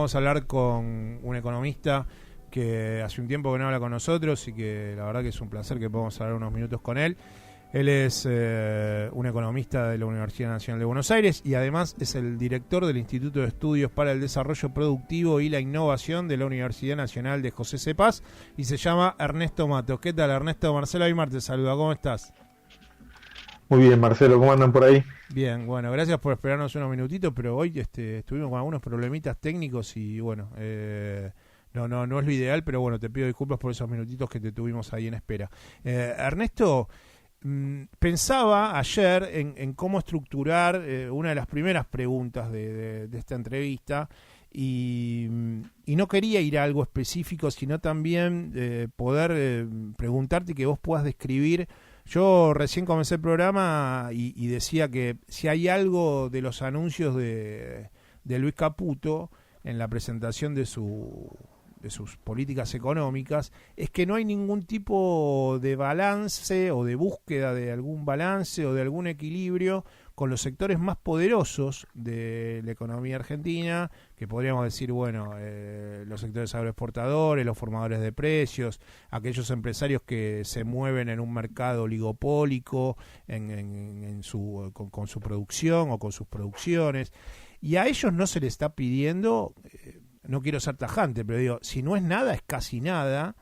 vamos a hablar con un economista que hace un tiempo que no habla con nosotros y que la verdad que es un placer que podamos hablar unos minutos con él. Él es un economista de la Universidad Nacional de Buenos Aires y además es el director del Instituto de Estudios para el Desarrollo Productivo y la Innovación de la Universidad Nacional de José C. Paz y se llama Ernesto Matos. ¿Qué tal, Ernesto? Marcelo Aymar te saluda, ¿cómo estás? Muy bien, Marcelo, ¿cómo andan por ahí? Bien, bueno, gracias por esperarnos unos minutitos, pero hoy estuvimos con algunos problemitas técnicos y bueno, no es lo ideal, pero bueno, te pido disculpas por esos minutitos que te tuvimos ahí en espera. Ernesto, pensaba ayer en cómo estructurar una de las primeras preguntas de esta entrevista y no quería ir a algo específico, sino también poder preguntarte y que vos puedas describir. Yo recién comencé el programa y decía que si hay algo de los anuncios de Luis Caputo en la presentación de sus políticas económicas, es que no hay ningún tipo de balance o de búsqueda de algún balance o de algún equilibrio con los sectores más poderosos de la economía argentina, que podríamos decir, bueno, los sectores agroexportadores, los formadores de precios, aquellos empresarios que se mueven en un mercado oligopólico con su producción o con sus producciones, y a ellos no se les está pidiendo, no quiero ser tajante, pero digo, si no es nada, es casi nada,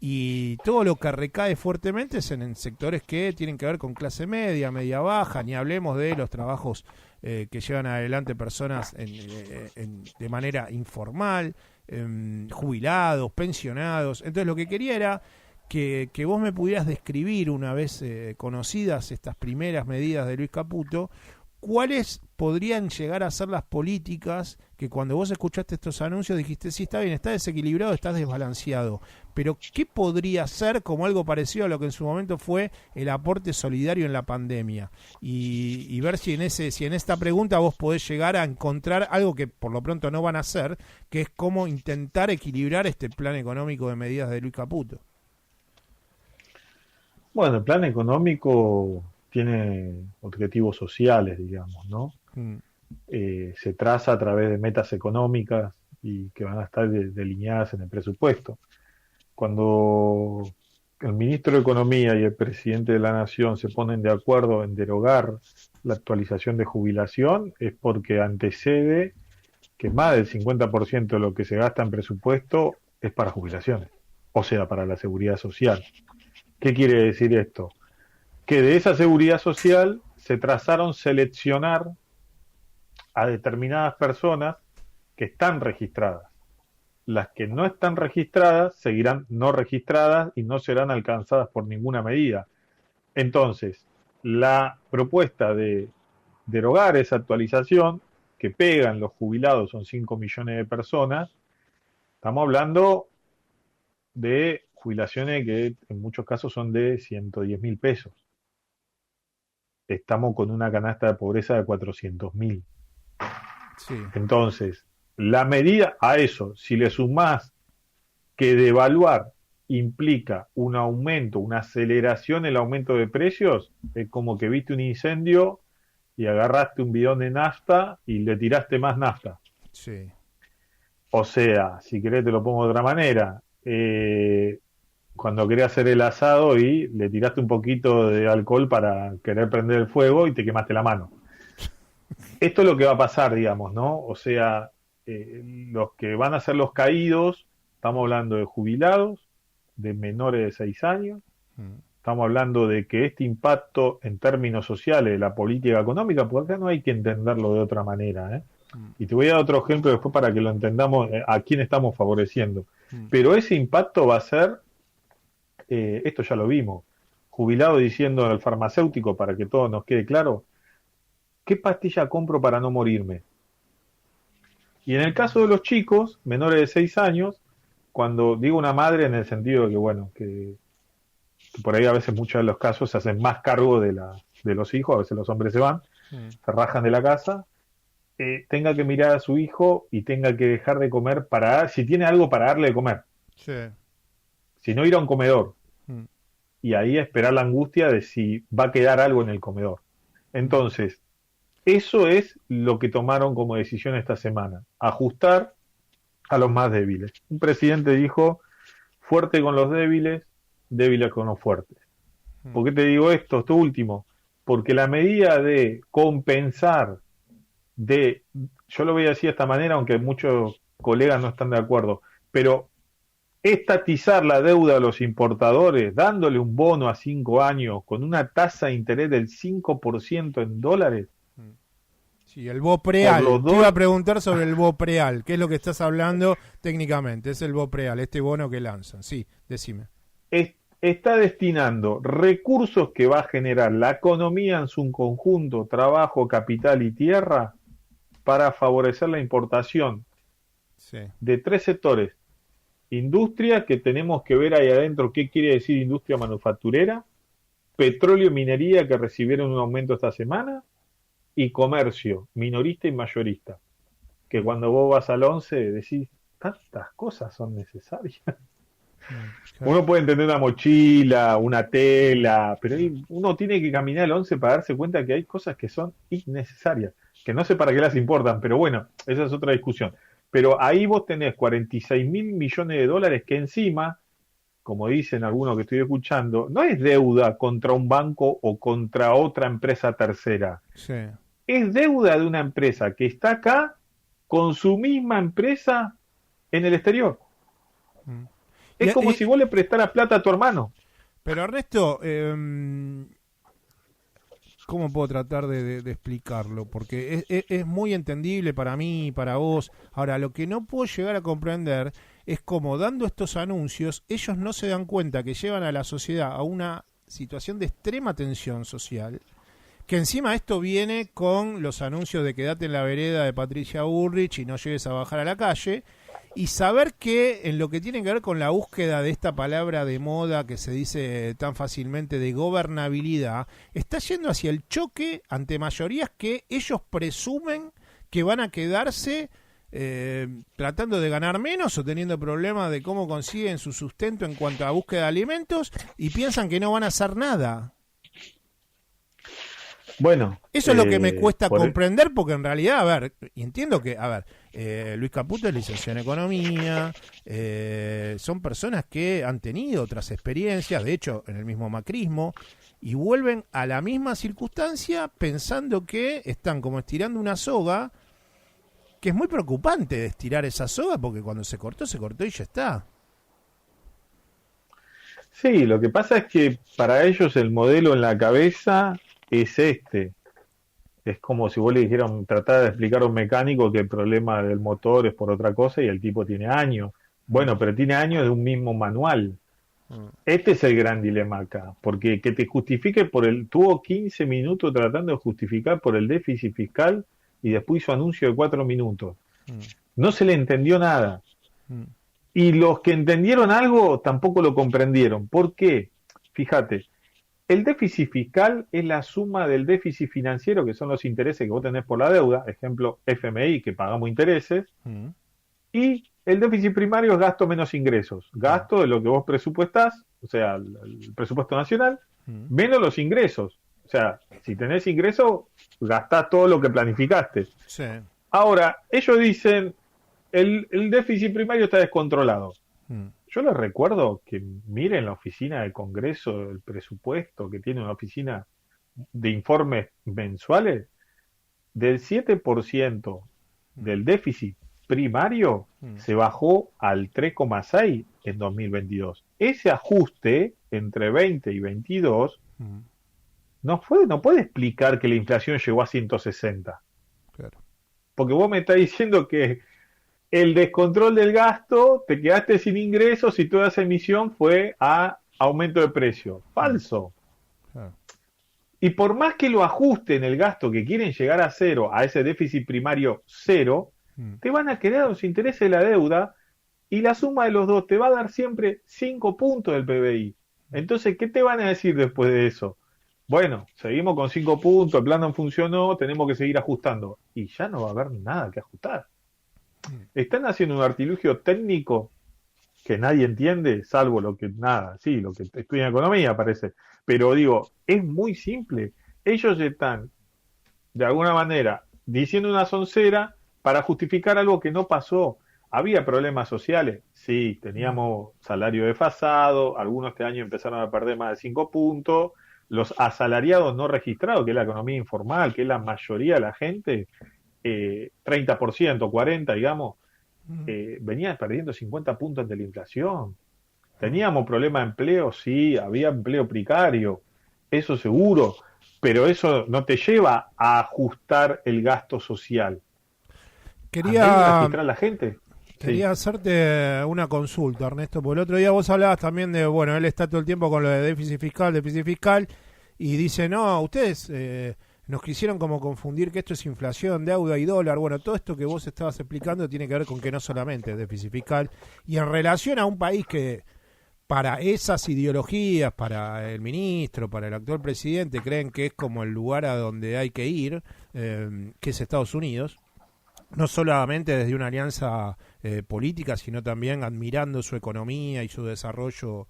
y todo lo que recae fuertemente es en sectores que tienen que ver con clase media, media baja, ni hablemos de los trabajos que llevan adelante personas de manera informal, jubilados, pensionados. Entonces lo que quería era que vos me pudieras describir, una vez conocidas estas primeras medidas de Luis Caputo, ¿cuáles podrían llegar a ser las políticas que cuando vos escuchaste estos anuncios dijiste, sí, está bien, está desequilibrado, está desbalanceado, pero qué podría ser como algo parecido a lo que en su momento fue el aporte solidario en la pandemia? Y ver si en esta pregunta vos podés llegar a encontrar algo que por lo pronto no van a hacer, que es cómo intentar equilibrar este plan económico de medidas de Luis Caputo. Bueno, el plan económico tiene objetivos sociales, digamos, ¿no? Se traza a través de metas económicas y que van a estar delineadas en el presupuesto. Cuando el ministro de Economía y el presidente de la Nación se ponen de acuerdo en derogar la actualización de jubilación, es porque antecede que más del 50% de lo que se gasta en presupuesto es para jubilaciones, o sea, para la seguridad social. ¿Qué quiere decir esto? Que de esa seguridad social se trazaron seleccionar a determinadas personas que están registradas. Las que no están registradas seguirán no registradas y no serán alcanzadas por ninguna medida. Entonces, la propuesta de derogar esa actualización, que pegan los jubilados, son 5 millones de personas, estamos hablando de jubilaciones que en muchos casos son de 110.000 pesos. Estamos con una canasta de pobreza de 400.000. Sí. Entonces, la medida a eso, si le sumás que devaluar implica un aumento, una aceleración en el aumento de precios, es como que viste un incendio y agarraste un bidón de nafta y le tiraste más nafta. Sí. O sea, si querés te lo pongo de otra manera, cuando querés hacer el asado y le tiraste un poquito de alcohol para querer prender el fuego y te quemaste la mano. Esto es lo que va a pasar, digamos, ¿no? O sea, los que van a ser los caídos, estamos hablando de jubilados, de menores de 6 años, estamos hablando de que este impacto en términos sociales de la política económica, porque acá no hay que entenderlo de otra manera, ¿eh? Y te voy a dar otro ejemplo después para que lo entendamos a quién estamos favoreciendo. Pero ese impacto va a ser, esto ya lo vimos, jubilado diciendo al farmacéutico, para que todo nos quede claro, ¿qué pastilla compro para no morirme? Y en el caso de los chicos, menores de 6 años, cuando digo una madre en el sentido de que, bueno, que por ahí a veces muchos de los casos se hacen más cargo de los hijos, a veces los hombres se van, se rajan de la casa, tenga que mirar a su hijo y tenga que dejar de comer si tiene algo para darle de comer. Sí. Si no, ir a un comedor. Y ahí esperar la angustia de si va a quedar algo en el comedor. Entonces, eso es lo que tomaron como decisión esta semana. Ajustar a los más débiles. Un presidente dijo, fuerte con los débiles, débiles con los fuertes. ¿Por qué te digo esto último? Porque la medida de compensar, yo lo voy a decir de esta manera, aunque muchos colegas no están de acuerdo, pero estatizar la deuda a los importadores, dándole un bono a 5 años con una tasa de interés del 5% en dólares. Sí, el BOPREAL. Te iba a preguntar sobre el BOPREAL, ¿qué es lo que estás hablando técnicamente? Es el BOPREAL, este bono que lanzan. Sí, decime. Está destinando recursos que va a generar la economía en su conjunto, trabajo, capital y tierra, para favorecer la importación de 3 sectores. Industria, que tenemos que ver ahí adentro qué quiere decir industria manufacturera, petróleo y minería, que recibieron un aumento esta semana, y comercio, minorista y mayorista, que cuando vos vas al 11 decís, tantas cosas son necesarias. Claro. Uno puede entender una mochila, una tela, pero uno tiene que caminar al 11 para darse cuenta que hay cosas que son innecesarias, que no sé para qué las importan, pero bueno, esa es otra discusión. Pero ahí vos tenés 46.000 millones de dólares que encima, como dicen algunos que estoy escuchando, no es deuda contra un banco o contra otra empresa tercera. Sí. Es deuda de una empresa que está acá con su misma empresa en el exterior. Es como si vos le prestaras plata a tu hermano. Pero Ernesto, ¿cómo puedo tratar de explicarlo? Porque es muy entendible para mí y para vos. Ahora, lo que no puedo llegar a comprender es cómo, dando estos anuncios, ellos no se dan cuenta que llevan a la sociedad a una situación de extrema tensión social, que encima esto viene con los anuncios de quedate en la vereda de Patricia Bullrich y no llegues a bajar a la calle, y saber que en lo que tiene que ver con la búsqueda de esta palabra de moda que se dice tan fácilmente de gobernabilidad, está yendo hacia el choque ante mayorías que ellos presumen que van a quedarse tratando de ganar menos o teniendo problemas de cómo consiguen su sustento en cuanto a búsqueda de alimentos, y piensan que no van a hacer nada. Bueno, eso es lo que me cuesta comprender, porque en realidad, a ver, entiendo que, Luis Caputo es licenciado en Economía, son personas que han tenido otras experiencias, de hecho, en el mismo macrismo, y vuelven a la misma circunstancia pensando que están como estirando una soga, que es muy preocupante de estirar esa soga, porque cuando se cortó y ya está. Sí, lo que pasa es que para ellos el modelo en la cabeza es este. Es como si vos le dijeras, tratar de explicar a un mecánico que el problema del motor es por otra cosa y el tipo tiene años. Bueno, pero tiene años de un mismo manual. Este es el gran dilema acá, porque que te justifique tuvo 15 minutos tratando de justificar por el déficit fiscal y después hizo anuncio de 4 minutos. No se le entendió nada. Y los que entendieron algo tampoco lo comprendieron. ¿Por qué? Fíjate, el déficit fiscal es la suma del déficit financiero, que son los intereses que vos tenés por la deuda, ejemplo FMI, que pagamos intereses, y el déficit primario es gasto menos ingresos, gasto de lo que vos presupuestás, o sea, el presupuesto nacional, menos los ingresos. O sea, si tenés ingresos, gastás todo lo que planificaste. Sí. Ahora, ellos dicen, el déficit primario está descontrolado. Yo les recuerdo que miren la oficina del Congreso, el presupuesto, que tiene una oficina de informes mensuales, del 7% del déficit primario se bajó al 3,6% en 2022. Ese ajuste entre 20 y 22 no puede explicar que la inflación llegó a 160. Claro. Porque vos me estás diciendo que el descontrol del gasto, te quedaste sin ingresos y toda esa emisión fue a aumento de precio. Falso. Claro. Y por más que lo ajusten el gasto, que quieren llegar a cero, a ese déficit primario cero, te van a quedar los intereses de la deuda y la suma de los dos te va a dar siempre 5 puntos del PBI. Entonces, ¿qué te van a decir después de eso? Bueno, seguimos con 5 puntos, el plan no funcionó, tenemos que seguir ajustando. Y ya no va a haber nada que ajustar. Están haciendo un artilugio técnico que nadie entiende, salvo lo que estudian economía, parece. Pero digo, es muy simple. Ellos están, de alguna manera, diciendo una soncera para justificar algo que no pasó. ¿Había problemas sociales? Sí, teníamos salario desfasado, algunos este año empezaron a perder más de 5 puntos, los asalariados no registrados, que es la economía informal, que es la mayoría de la gente, 30%, 40%, digamos, venía perdiendo 50 puntos ante la inflación. ¿Teníamos problema de empleo? Sí, había empleo precario, eso seguro, pero eso no te lleva a ajustar el gasto social. Quería registrar a la gente. Quería hacerte una consulta, Ernesto, porque el otro día vos hablabas también de, bueno, él está todo el tiempo con lo de déficit fiscal, y dice, no, ustedes nos quisieron como confundir que esto es inflación, deuda y dólar. Bueno, todo esto que vos estabas explicando tiene que ver con que no solamente es déficit fiscal, y en relación a un país que para esas ideologías, para el ministro, para el actual presidente, creen que es como el lugar a donde hay que ir, que es Estados Unidos, no solamente desde una alianza política, sino también admirando su economía y su desarrollo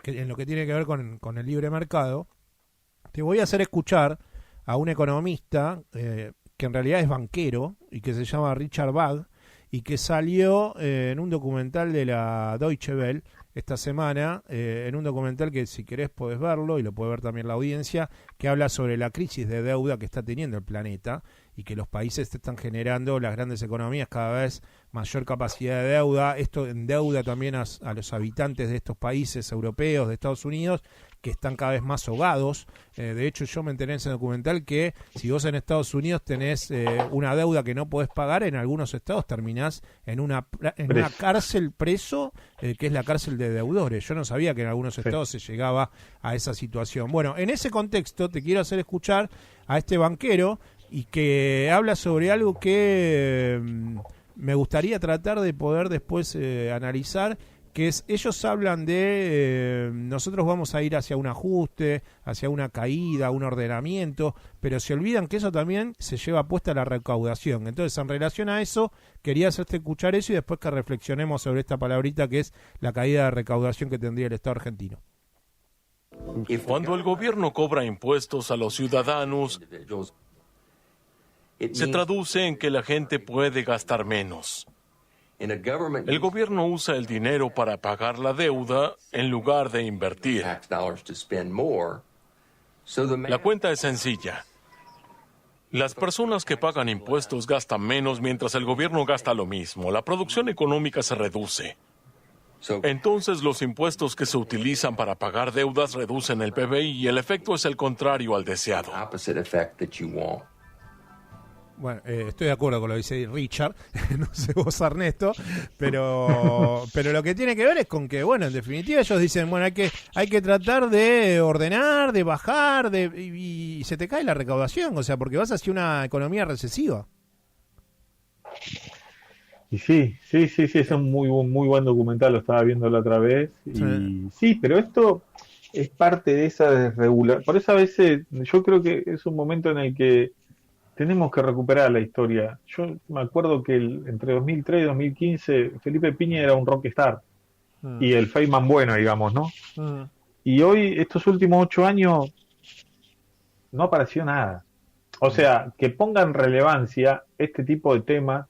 en lo que tiene que ver con el libre mercado. Te voy a hacer escuchar a un economista que en realidad es banquero y que se llama Richard Bagg y que salió en un documental de la Deutsche Welle esta semana, en un documental que si querés podés verlo y lo puede ver también la audiencia, que habla sobre la crisis de deuda que está teniendo el planeta y que los países están generando, las grandes economías, cada vez mayor capacidad de deuda. Esto endeuda también a los habitantes de estos países europeos, de Estados Unidos, que están cada vez más ahogados. De hecho, yo me enteré en ese documental que si vos en Estados Unidos tenés una deuda que no podés pagar, en algunos estados terminás en una cárcel preso, que es la cárcel de deudores. Yo no sabía que en algunos estados se llegaba a esa situación. Bueno, en ese contexto te quiero hacer escuchar a este banquero y que habla sobre algo que me gustaría tratar de poder después analizar, que es, ellos hablan de nosotros vamos a ir hacia un ajuste, hacia una caída, un ordenamiento, pero se olvidan que eso también se lleva puesta la recaudación. Entonces, en relación a eso, quería hacerte escuchar eso y después que reflexionemos sobre esta palabrita que es la caída de recaudación que tendría el Estado argentino. Cuando el gobierno cobra impuestos a los ciudadanos, se traduce en que la gente puede gastar menos. El gobierno usa el dinero para pagar la deuda en lugar de invertir. La cuenta es sencilla. Las personas que pagan impuestos gastan menos mientras el gobierno gasta lo mismo. La producción económica se reduce. Entonces los impuestos que se utilizan para pagar deudas reducen el PBI y el efecto es el contrario al deseado. Bueno, estoy de acuerdo con lo que dice Richard, no sé vos, Ernesto, pero lo que tiene que ver es con que, bueno, en definitiva ellos dicen, bueno, hay que tratar de ordenar, de bajar, y se te cae la recaudación, o sea, porque vas hacia una economía recesiva. Y sí, es un muy buen documental, lo estaba viendo la otra vez, y sí, pero esto es parte de esa desregulación. Por eso a veces yo creo que es un momento en el que tenemos que recuperar la historia. Yo me acuerdo que entre 2003 y 2015 Felipe Piña era un rockstar y el Feynman bueno, digamos, ¿no? Y hoy, estos últimos 8 años, no apareció nada. O sea, que pongan relevancia este tipo de temas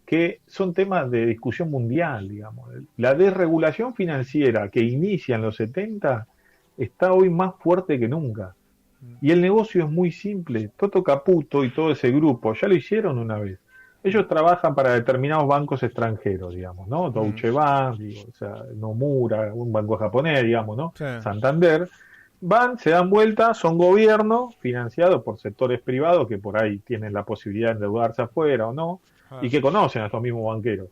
que son temas de discusión mundial, digamos. La desregulación financiera que inicia en los 70 está hoy más fuerte que nunca. Y el negocio es muy simple. Toto Caputo y todo ese grupo ya lo hicieron una vez. Ellos trabajan para determinados bancos extranjeros, digamos, ¿no? Deutsche Bank, o sea, Nomura, un banco japonés, digamos, ¿no? Sí. Santander. Van, se dan vuelta, son gobiernos financiados por sectores privados que por ahí tienen la posibilidad de endeudarse afuera o no, y que conocen a estos mismos banqueros.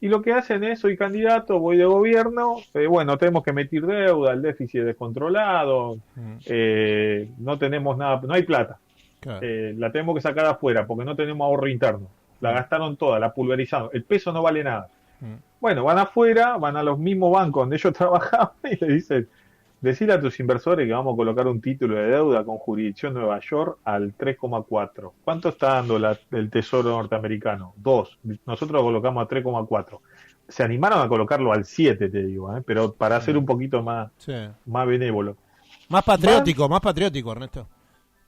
Y lo que hacen es, soy candidato, voy de gobierno, bueno, tenemos que emitir deuda, el déficit descontrolado, no tenemos nada, no hay plata. Claro. La tenemos que sacar afuera porque no tenemos ahorro interno. La gastaron toda, la pulverizaron. El peso no vale nada. Bueno, van afuera, van a los mismos bancos donde ellos trabajaban y le dicen, decile a tus inversores que vamos a colocar un título de deuda con jurisdicción Nueva York al 3,4. ¿Cuánto está dando el Tesoro norteamericano? 2. Nosotros lo colocamos a 3,4. Se animaron a colocarlo al 7, te digo, pero para ser un poquito más benévolo. Más patriótico, Ernesto.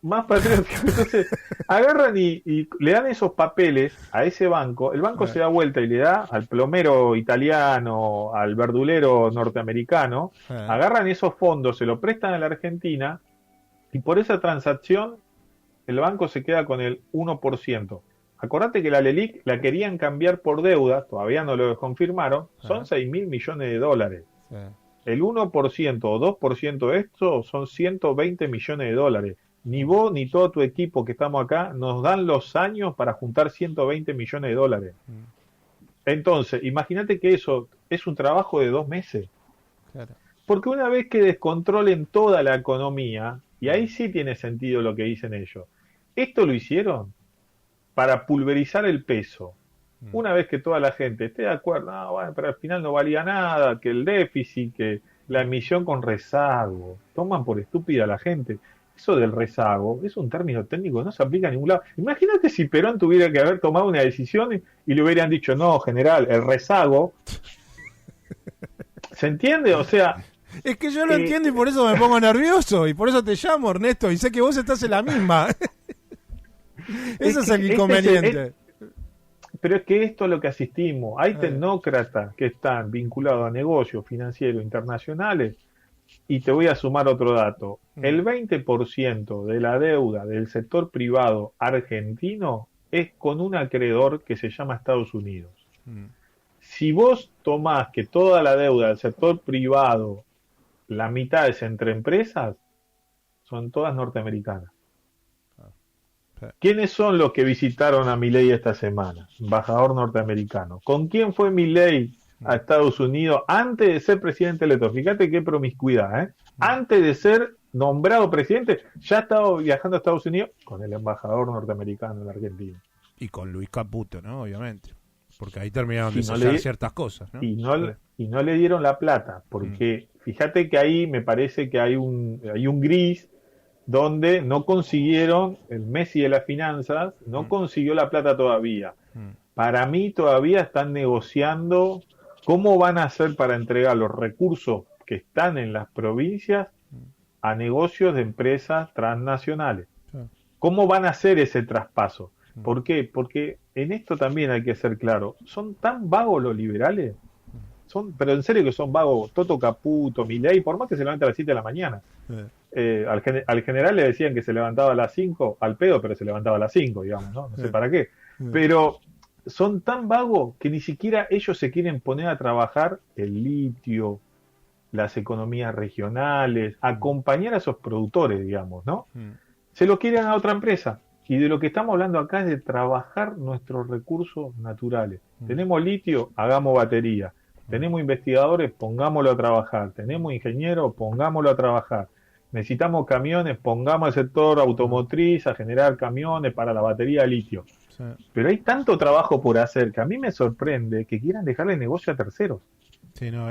más patriótico. Entonces, agarran y le dan esos papeles a ese banco, el banco se da vuelta y le da al plomero italiano, al verdulero norteamericano, agarran esos fondos, se lo prestan a la Argentina, y por esa transacción el banco se queda con el 1%. Acordate que la LELIQ la querían cambiar por deuda, todavía no lo confirmaron, son 6.000 millones de dólares. El 1% o 2% de esto son 120 millones de dólares. Ni vos ni todo tu equipo que estamos acá nos dan los años para juntar 120 millones de dólares. Entonces, imagínate que eso es un trabajo de 2 meses. Claro. Porque una vez que descontrolen toda la economía, y ahí sí tiene sentido lo que dicen ellos, esto lo hicieron para pulverizar el peso. Una vez que toda la gente esté de acuerdo, bueno, pero al final no valía nada, que el déficit, que la emisión con rezago, toman por estúpida a la gente. Eso del rezago es un término técnico, no se aplica a ningún lado. Imagínate si Perón tuviera que haber tomado una decisión y le hubieran dicho, no, general, el rezago. ¿Se entiende? O sea... Es que yo lo entiendo y por eso me pongo nervioso, y por eso te llamo, Ernesto, y sé que vos estás en la misma. Ese es el inconveniente. Pero es que esto es lo que asistimos. Hay tecnócratas que están vinculados a negocios financieros internacionales, y te voy a sumar otro dato. El 20% de la deuda del sector privado argentino es con un acreedor que se llama Estados Unidos. Si vos tomás que toda la deuda del sector privado, la mitad es entre empresas, son todas norteamericanas. ¿Quiénes son los que visitaron a Milei esta semana? Embajador norteamericano. ¿Con quién fue Milei a Estados Unidos antes de ser presidente electo? Fíjate qué promiscuidad, ¿eh? Antes de ser nombrado presidente, ya estaba viajando a Estados Unidos con el embajador norteamericano en la Argentina. Y con Luis Caputo, ¿no? Obviamente. Porque ahí terminaron de sellar ciertas cosas, ¿no? Y no le dieron la plata, porque fíjate que ahí me parece que hay un gris donde no consiguieron, el Messi de las finanzas no consiguió la plata todavía. Para mí todavía están negociando cómo van a hacer para entregar los recursos que están en las provincias a negocios de empresas transnacionales. ¿Cómo van a hacer ese traspaso? ¿Por qué? Porque en esto también hay que ser claro, son tan vagos los liberales, pero en serio que son vagos. Toto Caputo, Milei, por más que se levante a las 7 de la mañana. Al general le decían que se levantaba a las 5, al pedo, pero se levantaba a las 5, digamos, ¿no? No sé para qué. Pero son tan vagos que ni siquiera ellos se quieren poner a trabajar el litio, las economías regionales, acompañar a esos productores, digamos, ¿no? Se lo quieren a otra empresa. Y de lo que estamos hablando acá es de trabajar nuestros recursos naturales. Tenemos litio, hagamos batería. Tenemos investigadores, pongámoslo a trabajar. Tenemos ingenieros, pongámoslo a trabajar. Necesitamos camiones, pongamos al sector automotriz a generar camiones para la batería de litio. Sí. Pero hay tanto trabajo por hacer que a mí me sorprende que quieran dejarle negocio a terceros. Sí, no,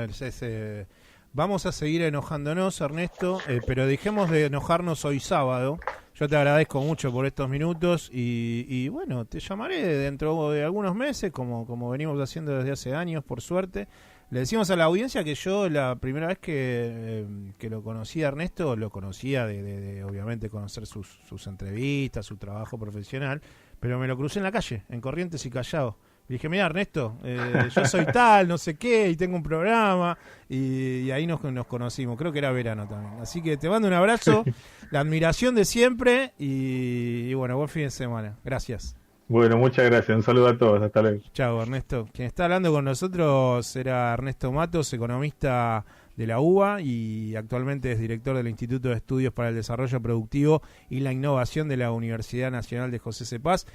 vamos a seguir enojándonos, Ernesto, pero dejemos de enojarnos hoy sábado. Yo te agradezco mucho por estos minutos y bueno, te llamaré dentro de algunos meses, como venimos haciendo desde hace años, por suerte. Le decimos a la audiencia que yo la primera vez que lo conocí a Ernesto, lo conocía de obviamente conocer sus entrevistas, su trabajo profesional, pero me lo crucé en la calle, en Corrientes y Callao. Le dije, mira Ernesto, yo soy tal, no sé qué, y tengo un programa, y ahí nos conocimos, creo que era verano también. Así que te mando un abrazo, la admiración de siempre, y bueno, buen fin de semana. Gracias. Bueno, muchas gracias, un saludo a todos, hasta luego. Chao, Ernesto. Quien está hablando con nosotros era Ernesto Matos, economista de la UBA y actualmente es director del Instituto de Estudios para el Desarrollo Productivo y la Innovación de la Universidad Nacional de José C. Paz.